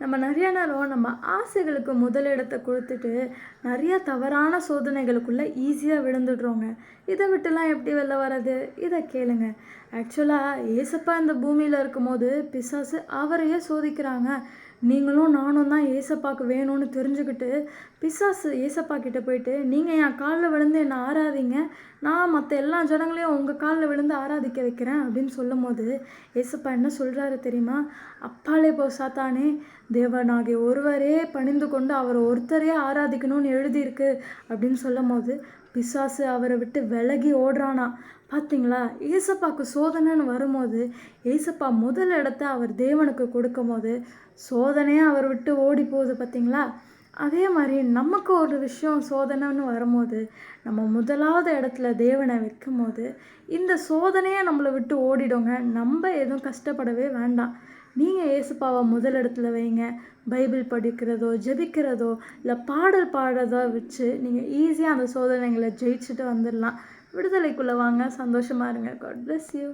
நம்ம நிறைய நேரம் நம்ம ஆசைகளுக்கு முதலிடத்தை கொடுத்துட்டு நிறைய தவறான சோதனைகளுக்குள்ளே ஈஸியாக விழுந்துடுறோங்க. இதை விட்டுலாம் எப்படி வெளில வர்றது? இதை கேளுங்க. ஆக்சுவலாக ஏசப்பா இந்த பூமியில் இருக்கும்போது பிசாசு அவரையே சோதிக்கிறாங்க. நீங்களும் நானும் தான் ஏசப்பாவுக்கு வேணும்னு தெரிஞ்சுக்கிட்டு பிசாசு ஏசப்பா கிட்ட போயிட்டு, நீங்கள் என் காலில் விழுந்து என்னை ஆராதிங்க, நான் மற்ற எல்லா ஜனங்களையும் உங்கள் காலில் விழுந்து ஆராதிக்க வைக்கிறேன் அப்படின்னு சொல்லும் போது ஏசப்பா என்ன சொல்கிறாரு தெரியுமா? அப்பாலே போ சாத்தானே, தேவனாகிய ஒருவரே பணிந்து கொண்டு அவர் ஒருத்தரே ஆராதிக்கணும்னு எழுதியிருக்கு அப்படின்னு சொல்லும் போது பிசாசு அவரை விட்டு விலகி ஓடுறானா. பார்த்தீங்களா? ஏசப்பாவுக்கு சோதனைன்னு வரும்போது ஏசப்பா முதல் இடத்த அவர் தேவனுக்கு கொடுக்கும் போது சோதனையே அவர் விட்டு ஓடி போகுது. பார்த்தீங்களா? அதே மாதிரி நமக்கு ஒரு விஷயம் சோதனைன்னு வரும்போது நம்ம முதலாவது இடத்துல தேவனை வைக்கும் போது இந்த சோதனையை நம்மளை விட்டு ஓடிடுங்க. நம்ம எதுவும் கஷ்டப்படவே வேண்டாம். நீங்கள் ஏசப்பாவை முதல் இடத்துல வைங்க. பைபிள் படிக்கிறதோ ஜெபிக்கிறதோ இல்லை பாடல் பாடுறதோ வச்சு நீங்கள் ஈஸியாக அந்த சோதனைகளை ஜெயிச்சுட்டு வந்துடலாம். விடுதலைக்குள்ளே வாங்க, சந்தோஷமாக இருங்க. God bless you.